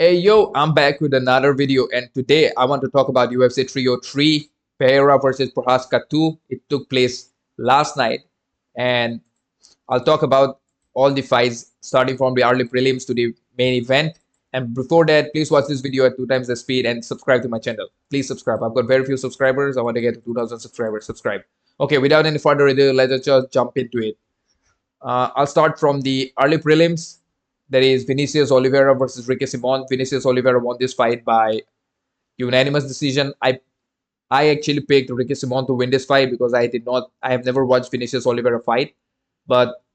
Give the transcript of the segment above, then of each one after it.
Hey yo, I'm back with another video, and today I want to talk about UFC 303 Pereira versus Prochazka 2. It took place last night, and I'll talk about all the fights starting from the early prelims to the main event. And before that, please watch this video at 2 times the speed and subscribe to my channel. Please subscribe. I've got very few subscribers. I want to get to 2,000 subscribers. Subscribe. Okay, without any further ado, let's just jump into it. I'll start from the early prelims. There is Vinicius Oliveira versus Ricky Simon. Vinicius Oliveira won this fight by unanimous decision. I actually picked Ricky Simon to win this fight because I have never watched Vinicius Oliveira fight, but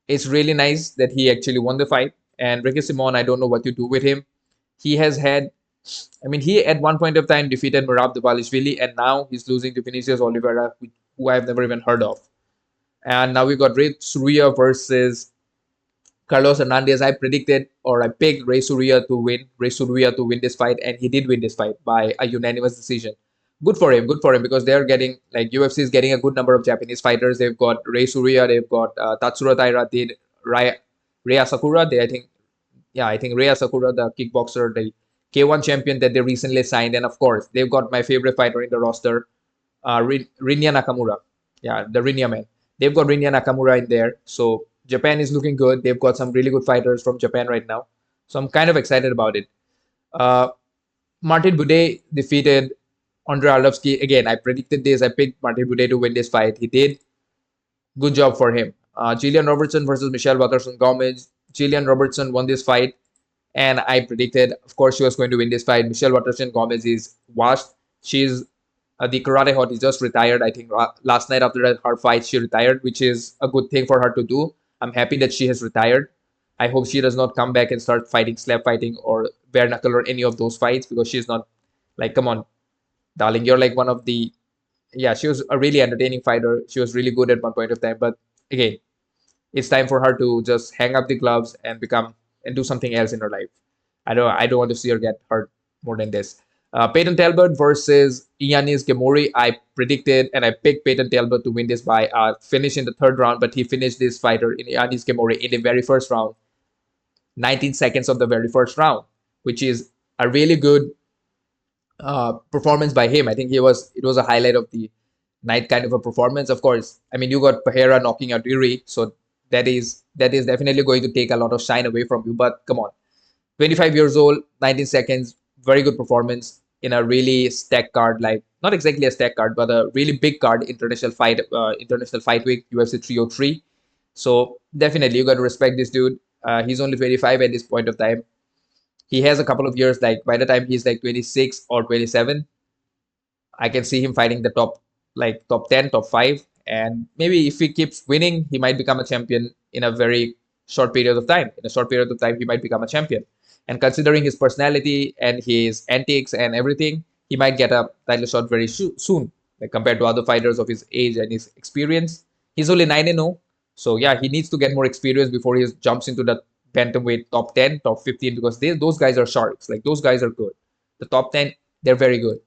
it's really nice that he actually won the fight. And Ricky Simon, I don't know what to do with him. He has had, he at one point of time defeated Merab Dvalishvili, and now he's losing to Vinicius Oliveira, who I've never even heard of. And now we got Ray Surya versus Carlos Hernandez. I predicted or I picked Ray Surya to win this fight, and he did win this fight by a unanimous decision. Good for him, because they're getting like UFC is getting a good number of Japanese fighters. They've got Ray Surya, they've got Tatsuro Taira, did Raya Sakura. I think Raya Sakura, the kickboxer, the K1 champion that they recently signed, and of course they've got my favorite fighter in the roster, Rinya Nakamura. Yeah, the Rinya man. They've got Rinya Nakamura in there, so Japan is looking good. They've got some really good fighters from Japan right now. So I'm kind of excited about it. Uh, Martin Buday defeated Andrei Arlovsky. Again, I predicted this. I picked Martin Buday to win this fight. He did. Good job for him. Jillian Robertson versus Michelle Waterson Gomez. Jillian Robertson won this fight. And I predicted, of course, she was going to win this fight. Michelle Waterson Gomez is washed. She's the Karate Hot is just retired. I think last night after her fight, she retired, which is a good thing for her to do. I'm happy that she has retired. I hope she does not come back and start fighting slap fighting or bare knuckle or any of those fights, because she's not like, come on, darling, you're like one of the, yeah, she was a really entertaining fighter. She was really good at one point of time. But again, it's time for her to just hang up the gloves and do something else in her life. I don't want to see her get hurt more than this. Peyton Talbot versus Yanis Gemori. I predicted and I picked Peyton Talbot to win this by finish in the third round, but he finished this fighter in Yanis Gemori in the very first round, 19 seconds of the very first round, which is a really good performance by him. I think it was a highlight of the night kind of a performance. Of course, you got Pereira knocking out Iri, so that is definitely going to take a lot of shine away from you. But come on, 25 years old, 19 seconds, very good performance in a really stacked card, like not exactly a stacked card, but a really big card, international fight week, UFC 303. So definitely you got to respect this dude. He's only 25 at this point of time. He has a couple of years, like by the time he's like 26 or 27, I can see him fighting the top 10, top 5. And maybe if he keeps winning, he might become a champion in a very short period of time. In a short period of time, he might become a champion. And considering his personality and his antics and everything, he might get a title shot very soon, like compared to other fighters of his age and his experience. He's only 9-0. So yeah, he needs to get more experience before he jumps into the bantamweight top 10, top 15, because those guys are sharks. Like those guys are good. The top 10, they're very good.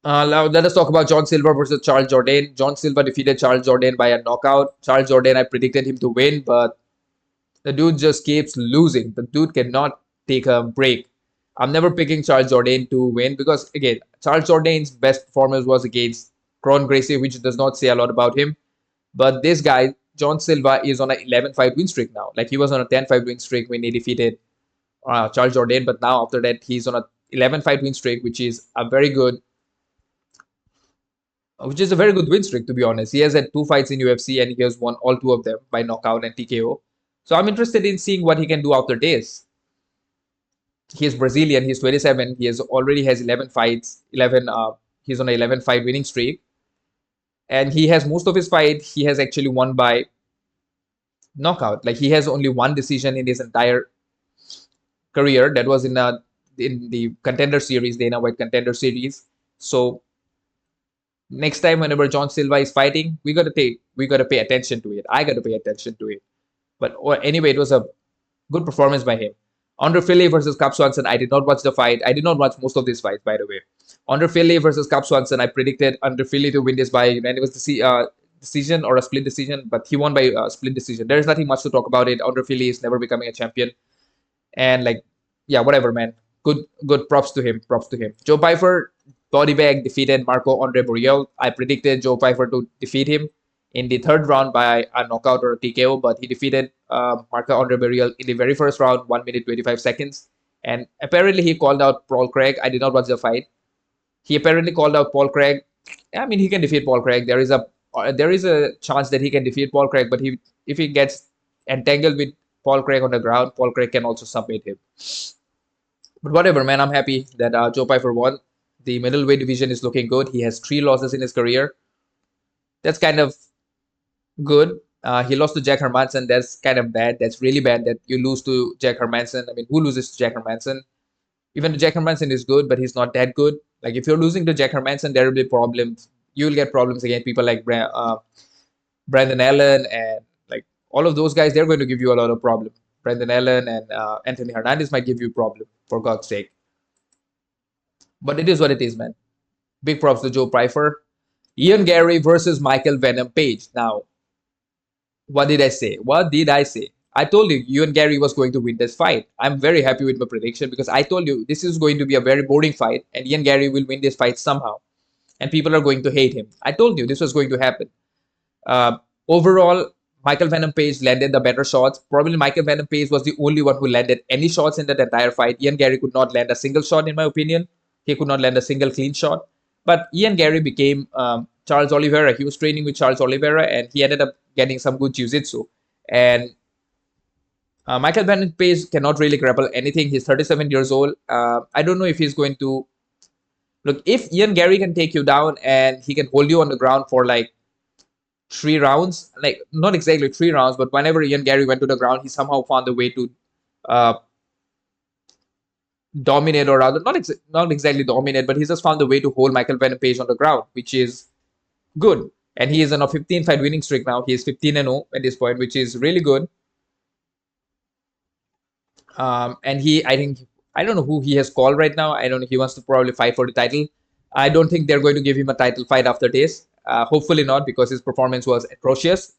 Now let us talk about John Silva versus Charles Jourdain. John Silva defeated Charles Jourdain by a knockout. Charles Jourdain, I predicted him to win, but the dude just keeps losing. The dude cannot take a break. I'm never picking Charles Jourdain to win because, again, Charles Jourdain's best performance was against Kron Gracie, which does not say a lot about him. But this guy, John Silva, is on an 11-fight win streak now. Like he was on a 10-fight win streak when he defeated Charles Jourdain, but now after that he's on a 11-fight win streak, which is a very good win streak, to be honest. He has had 2 fights in UFC and he has won all 2 of them by knockout and TKO. So I'm interested in seeing what he can do after this. He is Brazilian. He's 27. He already has 11 fights. He's on an 11-fight winning streak, and he has most of his fight. He has actually won by knockout. Like he has only one decision in his entire career. That was in the Contender Series, Dana White Contender Series. So next time, whenever John Silva is fighting, we gotta pay attention to it. I gotta pay attention to it. But anyway, it was a good performance by him. Andre Fili versus Cap Swanson. I did not watch the fight. I did not watch most of these fights, by the way. Andre Fili versus Cap Swanson. I predicted Andre Fili to win this by unanimous decision or a split decision, but he won by split decision. There is nothing much to talk about it. Andre Fili is never becoming a champion. And like, yeah, whatever, man. Good props to him. Props to him. Joe Pfeiffer, body bag, defeated Marco Andre Borrell. I predicted Joe Pfeiffer to defeat him in the third round by a knockout or a TKO, but he defeated Marco Andre Borrell in the very first round, 1 minute 25 seconds. And apparently he called out Paul Craig. I did not watch the fight. He apparently called out Paul Craig. I mean, he can defeat Paul Craig. There is a chance that he can defeat Paul Craig, but if he gets entangled with Paul Craig on the ground, Paul Craig can also submit him. But whatever, man. I'm happy that Joe Pfeiffer won. The middleweight division is looking good. He has 3 losses in his career. That's kind of good. He lost to Jack Hermanson. That's kind of bad. That's really bad that you lose to Jack Hermanson. I mean, who loses to Jack Hermanson? Even Jack Hermanson is good, but he's not that good. Like if you're losing to Jack Hermanson, there will be problems. You will get problems against people like Brandon Allen and like all of those guys. They're going to give you a lot of problem. Brandon Allen and Anthony Hernandez might give you problem, for God's sake. But it is what it is, man. Big props to Joe Pfeiffer. Ian Garry versus Michael Venom Page. Now, what did I say? What did I say? I told you Ian Garry was going to win this fight. I'm very happy with my prediction because I told you this is going to be a very boring fight and Ian Garry will win this fight somehow. And people are going to hate him. I told you this was going to happen. Overall, Michael Venom Page landed the better shots. Probably Michael Venom Page was the only one who landed any shots in that entire fight. Ian Garry could not land a single shot, in my opinion. He could not land a single clean shot. But Ian Garry became Charles Oliveira. He was training with Charles Oliveira, and he ended up getting some good jiu-jitsu. And Michael Venom Page cannot really grapple anything. He's 37 years old. I don't know if he's going to... Look, if Ian Garry can take you down and he can hold you on the ground for like 3 rounds, like not exactly 3 rounds, but whenever Ian Garry went to the ground, he somehow found a way to dominate, or rather, not exactly dominate, but he just found a way to hold Michael Venom Page on the ground, which is good. And he is on a 15-fight winning streak now. He is 15-0 at this point, which is really good. And I don't know who he has called right now. I don't know. He wants to probably fight for the title. I don't think they're going to give him a title fight after this. Hopefully not, because his performance was atrocious,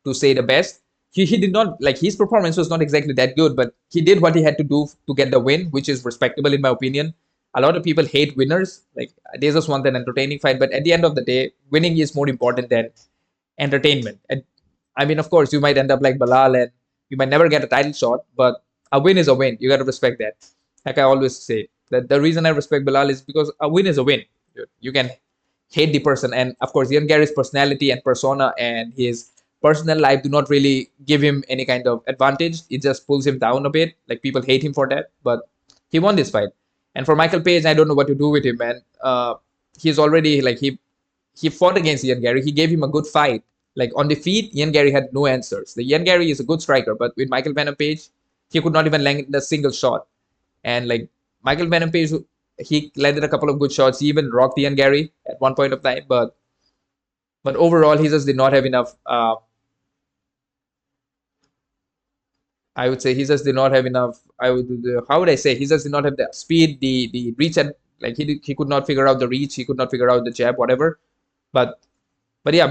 to say the best. He did not, like, his performance was not exactly that good, but he did what he had to do to get the win, which is respectable in my opinion. A lot of people hate winners. Like, they just want an entertaining fight, but at the end of the day, winning is more important than entertainment. And I mean, of course, you might end up like Bilal and you might never get a title shot, but a win is a win. You got to respect that. Like I always say, that the reason I respect Bilal is because a win is a win. You can hate the person, and of course, Ian Garry's personality and persona and his personal life do not really give him any kind of advantage. It just pulls him down a bit. Like people hate him for that, but he won this fight. And for Michael Page, I don't know what to do with him, man. He's already like he fought against Ian Garry. He gave him a good fight. Like on the feet, Ian Garry had no answers. The Ian Garry is a good striker, but with Michael Venom Page, he could not even land a single shot. And like Michael Venom Page, he landed a couple of good shots. He even rocked Ian Garry at one point of time, but overall, he just did not have enough. I would say he just did not have enough. How would I say? He just did not have the speed, the reach, and like he could not figure out the reach. He could not figure out the jab, whatever. But yeah,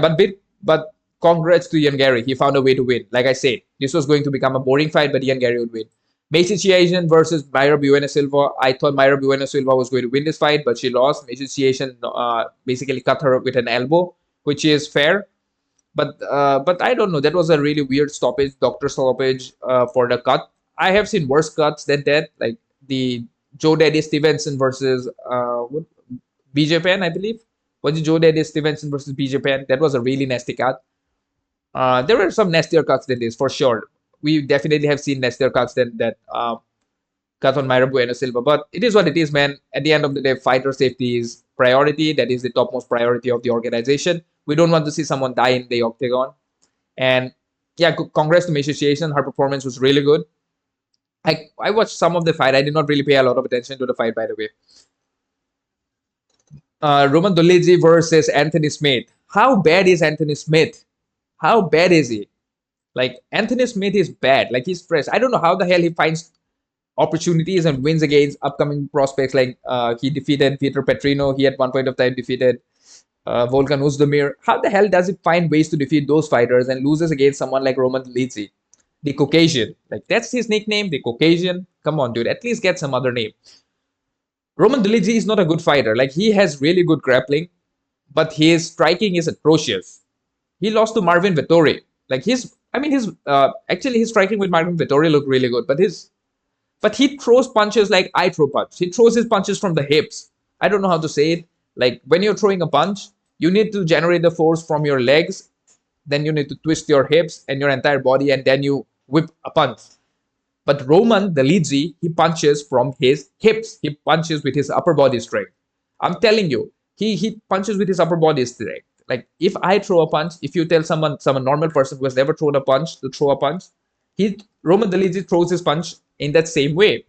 but congrats to Ian Garry. He found a way to win. Like I said, this was going to become a boring fight, but Ian Garry would win. Macy Chiasson versus Mayra Buena Silva. I thought Mayra Buena Silva was going to win this fight, but she lost. Macy Chiasson basically cut her with an elbow, which is fair. But I don't know. That was a really weird stoppage, doctor stoppage for the cut. I have seen worse cuts than that, like the Joe Daddy Stevenson versus BJ Penn, I believe. Was it Joe Daddy Stevenson versus BJ Penn? That was a really nasty cut. There were some nastier cuts than this, for sure. We definitely have seen nastier cuts than that cut on Mayra Bueno Silva. But it is what it is, man. At the end of the day, fighter safety is priority. That is the topmost priority of the organization. We don't want to see someone die in the octagon. And yeah, congrats to Macy Chiasson. Her performance was really good. I watched some of the fight. I did not really pay a lot of attention to the fight, by the way. Roman Dolidze versus Anthony Smith. How bad is Anthony Smith? How bad is he? Like, Anthony Smith is bad. Like, he's fresh. I don't know how the hell he finds opportunities and wins against upcoming prospects. Like, he defeated Peter Petrino. He at one point of time defeated Volkan Ozdemir. How the hell does he find ways to defeat those fighters and loses against someone like Roman Dolidze? the Caucasian. Like that's his nickname, the Caucasian. Come on, dude, at least get some other name. Roman Dolidze is not a good fighter. Like he has really good grappling, but his striking is atrocious. He lost to Marvin Vettori. Like actually his striking with Marvin Vettori looked really good, but he throws punches like I throw punch. He throws his punches from the hips. I don't know how to say it. Like when you're throwing a punch, you need to generate the force from your legs, then you need to twist your hips and your entire body, and then you whip a punch. But Roman Dolidze, he punches from his hips. He punches with his upper body strength. I'm telling you, he punches with his upper body strength. Like if I throw a punch, if you tell some normal person who has never thrown a punch to throw a punch, Roman Dolidze throws his punch in that same way.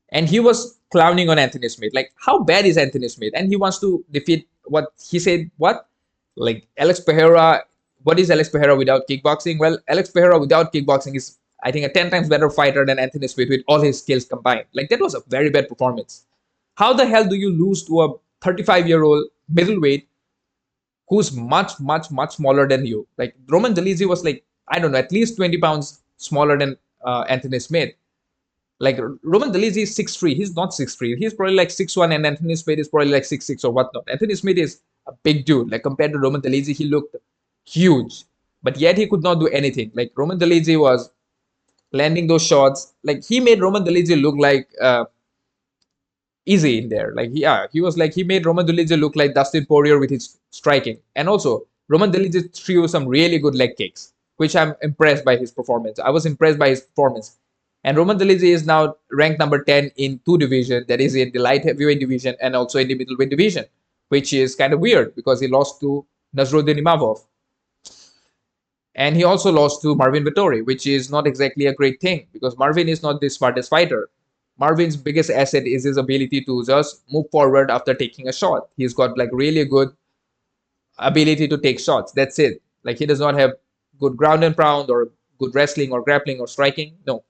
And he was clowning on Anthony Smith. Like, how bad is Anthony Smith? And he wants to defeat what he said. What? Like Alex Pereira. What is Alex Pereira without kickboxing? Well, Alex Pereira without kickboxing is, I think, a 10 times better fighter than Anthony Smith with all his skills combined. Like that was a very bad performance. How the hell do you lose to a 35-year-old middleweight who's much, much, much smaller than you? Like Roman Dolidze was like, I don't know, at least 20 pounds smaller than Anthony Smith. Like Roman Dolidze is 6'3". He's not 6'3". He's probably like 6'1", and Anthony Smith is probably like 6'6" or whatnot. Anthony Smith is a big dude. Like compared to Roman Dolidze, he looked huge, but yet he could not do anything. Like Roman Dolidze was landing those shots. Like he made Roman Dolidze look like easy in there. Like he made Roman Dolidze look like Dustin Poirier with his striking. And also Roman Dolidze threw some really good leg kicks, which I'm impressed by his performance. I was impressed by his performance. And Roman Dolidze is now ranked number 10 in two divisions, that is in the light heavyweight division and also in the middleweight division, which is kind of weird because he lost to Nasruddin Imavov. And he also lost to Marvin Vettori, which is not exactly a great thing because Marvin is not the smartest fighter. Marvin's biggest asset is his ability to just move forward after taking a shot. He's got like really good ability to take shots. That's it. Like he does not have good ground and pound or good wrestling or grappling or striking. No.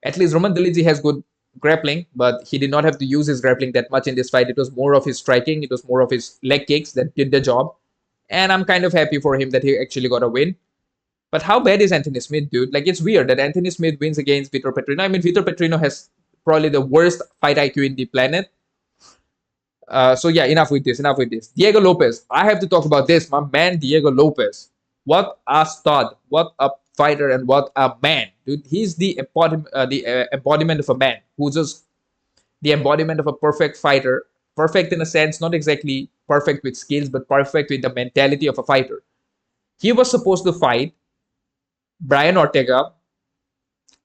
At least Roman Dolidze has good grappling, but he did not have to use his grappling that much in this fight. It was more of his striking. It was more of his leg kicks that did the job. And I'm kind of happy for him that he actually got a win. But how bad is Anthony Smith, dude? Like, it's weird that Anthony Smith wins against Vitor Petrino. I mean, Vitor Petrino has probably the worst fight IQ in the planet. So yeah, enough with this. Diego Lopes. I have to talk about this. My man, Diego Lopes. What a stud. What a fighter and what a man, dude. He's the embodiment of a man who's just the embodiment of a perfect fighter. Perfect in a sense, not exactly perfect with skills, but perfect with the mentality of a fighter. He was supposed to fight Brian Ortega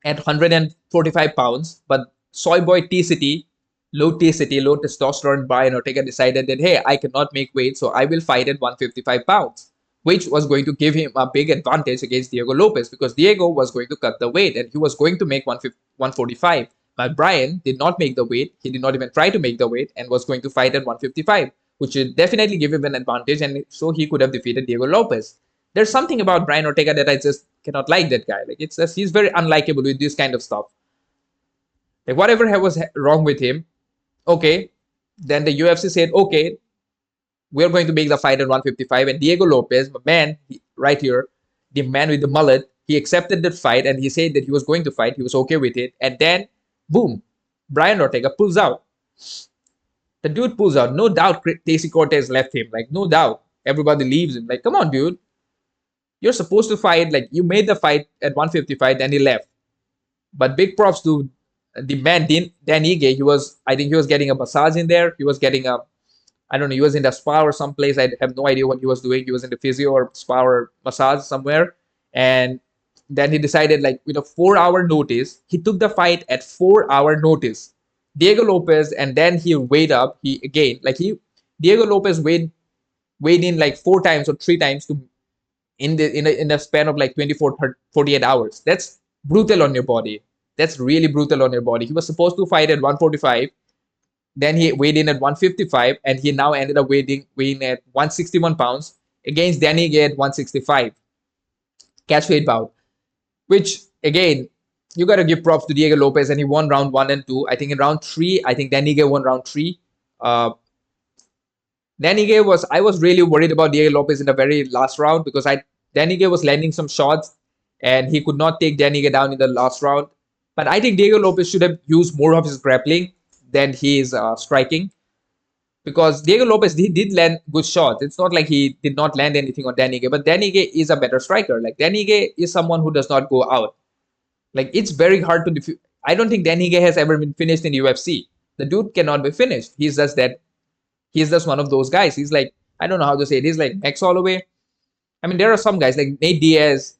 at 145 pounds, but soy boy T-City, low testosterone Brian Ortega decided that, hey, I cannot make weight, so I will fight at 155 pounds. Which was going to give him a big advantage against Diego Lopes because Diego was going to cut the weight and he was going to make 145. But Brian did not make the weight. He did not even try to make the weight and was going to fight at 155, which would definitely give him an advantage, and so he could have defeated Diego Lopes. There's something about Brian Ortega that I just cannot like that guy. Like it's just, he's very unlikable with this kind of stuff. Like whatever was wrong with him, okay, then the UFC said, okay, we're going to make the fight at 155. And Diego Lopes, my man, right here, the man with the mullet, he accepted that fight and he said that he was going to fight. He was okay with it. And then, boom, Brian Ortega pulls out. The dude pulls out. No doubt Casey Cortez left him. Like, no doubt. Everybody leaves him. Like, come on, dude. You're supposed to fight. Like, you made the fight at 155, then he left. But big props to the man, Dan Ige. I think he was getting a massage in there. He was getting I don't know, he was in the spa or someplace. I have no idea what he was doing. He was in the physio or spa or massage somewhere. And then he decided, like, with a 4-hour notice, he took the fight at 4-hour notice. Diego Lopes, and then he weighed up. Diego Lopes weighed in like 4 times or 3 times in the span of like 48 hours. That's brutal on your body. That's really brutal on your body. He was supposed to fight at 145. Then he weighed in at 155, and he now ended up weighing at 161 pounds against Dan Ige at 165. Catch weight bout. Which, again, you got to give props to Diego Lopes, and he won round 1 and 2. I think in round 3, I think Dan Ige won round 3. Dan Ige I was really worried about Diego Lopes in the very last round because Dan Ige was landing some shots, and he could not take Dan Ige down in the last round. But I think Diego Lopes should have used more of his grappling than his striking, because Diego Lopes, he did land good shots. It's not like he did not land anything on Dan Ige, but Dan Ige is a better striker. Like, Dan Ige is someone who does not go out. Like, it's very hard to defeat. I don't think Dan Ige has ever been finished in UFC. The dude cannot be finished. He's just that. He's just one of those guys. He's like, I don't know how to say it. He's like Max Holloway. I mean, there are some guys like Nate Diaz.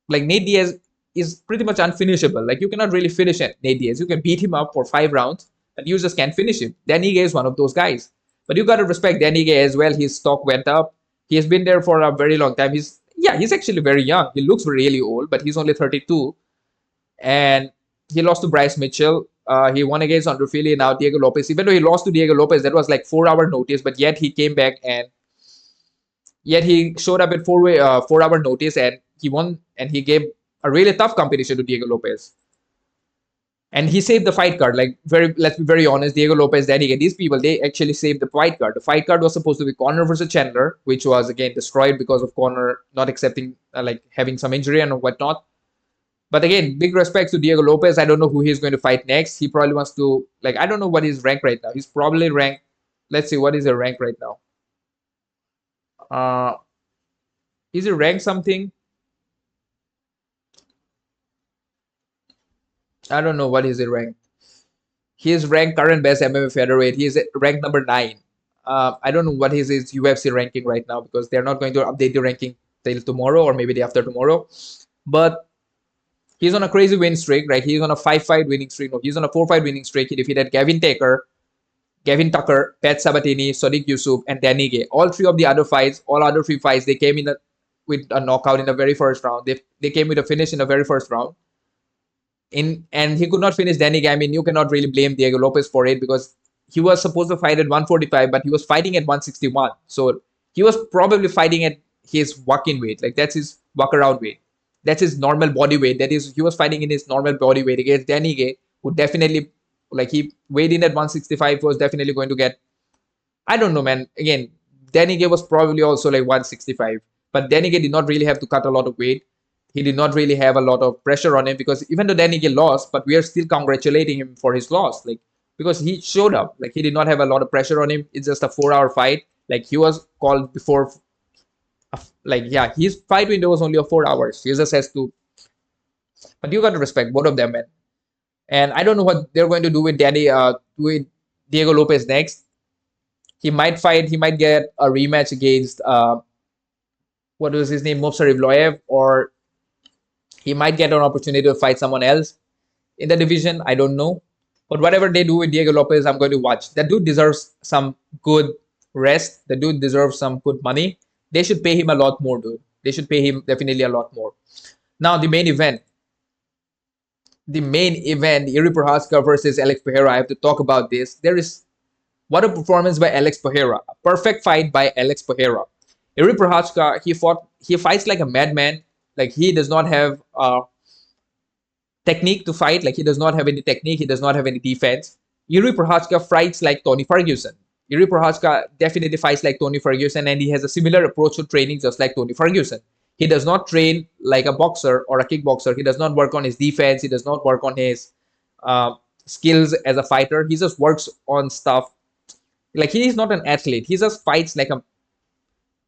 Like, Nate Diaz is pretty much unfinishable. Like, you cannot really finish Nate Diaz. You can beat him up for 5 rounds, but you just can't finish him. Dan Ige is one of those guys. But you got to respect Dan Ige as well. His stock went up. He has been there for a very long time. He's actually very young. He looks really old, but he's only 32. And he lost to Bryce Mitchell. He won against Andre Fili. Now Diego Lopes. Even though he lost to Diego Lopes, that was like 4 hour notice, but yet he came back, and yet he showed up at 4 hour notice, and he won, and he gave a really tough competition to Diego Lopes. And he saved the fight card. Like, let's be very honest, Diego Lopes, Dan Ige, these people, they actually saved the fight card. The fight card was supposed to be Conor versus Chandler, which was again destroyed because of Conor not accepting, like, having some injury and whatnot. But again, big respects to Diego Lopes. I don't know who he's going to fight next. He probably wants to, like, I don't know what his rank right now. He's probably ranked, let's see, what is the rank right now? Uh, is he ranked something? I don't know what is he ranked. He is ranked current best MMA featherweight. He is ranked number 9. I don't know what is his UFC ranking right now, because they're not going to update the ranking till tomorrow or maybe the after tomorrow. But he's on a crazy win streak, right? He's on a 5-fight winning streak. No, he's on a 4-fight winning streak. He defeated Gavin Tucker, Pat Sabatini, Sodiq Yusuf, and Dan Ige. All other 3 fights, they came in with a knockout in the very first round. They came with a finish in the very first round. And he could not finish Dan Ige. I mean, you cannot really blame Diego Lopes for it, because he was supposed to fight at 145, but he was fighting at 161. So he was probably fighting at his walk-in weight. Like, that's his walk-around weight. That's his normal body weight. That is, he was fighting in his normal body weight against Dan Ige, who definitely, like, he weighed in at 165, was definitely going to get, I don't know, man. Again, Dan Ige was probably also like 165, but Dan Ige did not really have to cut a lot of weight. He did not really have a lot of pressure on him, because even though Dan Ige lost, but we are still congratulating him for his loss, like, because he showed up. Like, he did not have a lot of pressure on him. It's just a 4-hour fight. Like, he was called before. Like, yeah, his fight window was only of 4 hours. He just has to. But you got to respect both of them, man. And I don't know what they're going to do with with Diego Lopes next. He might fight. He might get a rematch against what was his name, Movsar Evloev, or he might get an opportunity to fight someone else in the division. I don't know. But whatever they do with Diego Lopes, I'm going to watch. That dude deserves some good rest. The dude deserves some good money. They should pay him a lot more, dude. They should pay him definitely a lot more. Now, the main event. Jiri Prochazka versus Alex Pereira. I have to talk about this. What a performance by Alex Pereira. A perfect fight by Alex Pereira. Jiri Prochazka, he fights like a madman. Like, he does not have technique to fight. Like, he does not have any technique. He does not have any defense. Jiri Prochazka fights like Tony Ferguson. Jiri Prochazka definitely fights like Tony Ferguson, and he has a similar approach to training just like Tony Ferguson. He does not train like a boxer or a kickboxer. He does not work on his defense. He does not work on his skills as a fighter. He just works on stuff. Like, he is not an athlete. He just fights like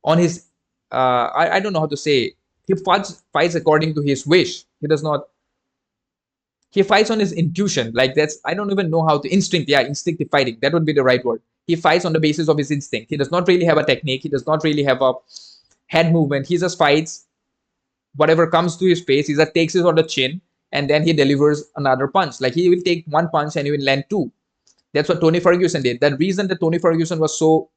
on his, I don't know how to say. He fights according to his wish. He fights on his intuition. Like, I don't even know how to, instinctive fighting. That would be the right word. He fights on the basis of his instinct. He does not really have a technique. He does not really have a head movement. He just fights whatever comes to his face. He just takes it on the chin, and then he delivers another punch. Like, he will take one punch and he will land 2. That's what Tony Ferguson did. The reason that Tony Ferguson was so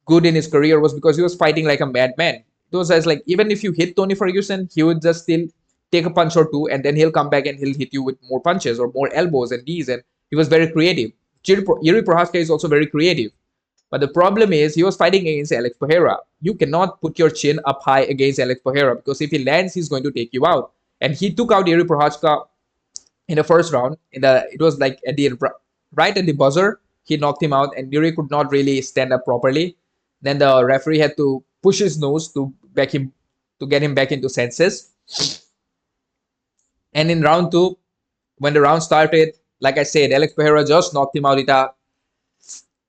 good in his career was because he was fighting like a madman. It was as like, even if you hit Tony Ferguson, he would just still take a punch or 2, and then he'll come back and he'll hit you with more punches or more elbows and knees. And he was very creative. Jiri Prochazka is also very creative. But the problem is, he was fighting against Alex Pereira. You cannot put your chin up high against Alex Pereira, because if he lands, he's going to take you out. And he took out Jiri Prochazka in the first round. It was like right at the buzzer, he knocked him out, and Jiri could not really stand up properly. Then the referee had to push his nose to get him back into senses. And in round two, when the round started, like I said, Alex Pereira just knocked him out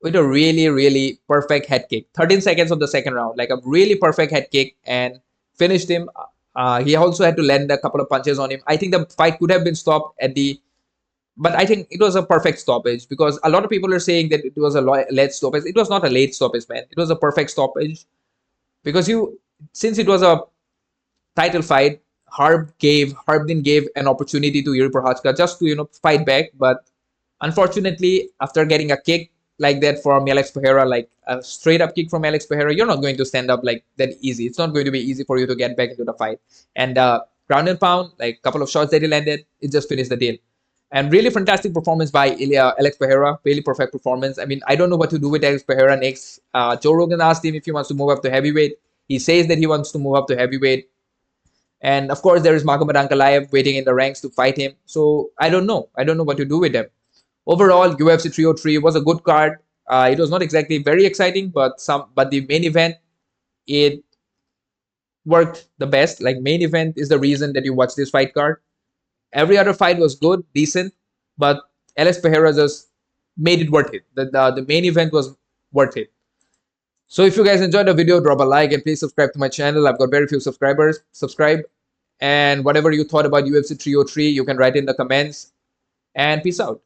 with a really, really perfect head kick. 13 seconds of the second round, like a really perfect head kick, and finished him. He also had to land a couple of punches on him. I think the fight could have been stopped at the, but I think it was a perfect stoppage, because a lot of people are saying that it was a late stoppage. It was not a late stoppage, man. It was a perfect stoppage, because since it was a title fight, Harbin gave an opportunity to Jiri Prochazka just to fight back, but unfortunately, after getting a kick like that from Alex Pereira, like a straight up kick from Alex Pereira, you're not going to stand up like that easy. It's not going to be easy for you to get back into the fight. And ground and pound, like a couple of shots that he landed, it just finished the deal. And really fantastic performance by Alex Pereira. Really perfect performance. I mean, I don't know what to do with Alex Pereira next. Joe Rogan asked him if he wants to move up to heavyweight. He says that he wants to move up to heavyweight. And of course, there is Magomed Ankalaev waiting in the ranks to fight him. So I don't know. I don't know what to do with them. Overall, UFC 303 was a good card. It was not exactly very exciting, but the main event, it worked the best. Like, main event is the reason that you watch this fight card. Every other fight was good, decent, but Alex Pereira just made it worth it. The main event was worth it. So if you guys enjoyed the video, drop a like and please subscribe to my channel. I've got very few subscribers. Subscribe. And whatever you thought about UFC 303, you can write in the comments. And peace out.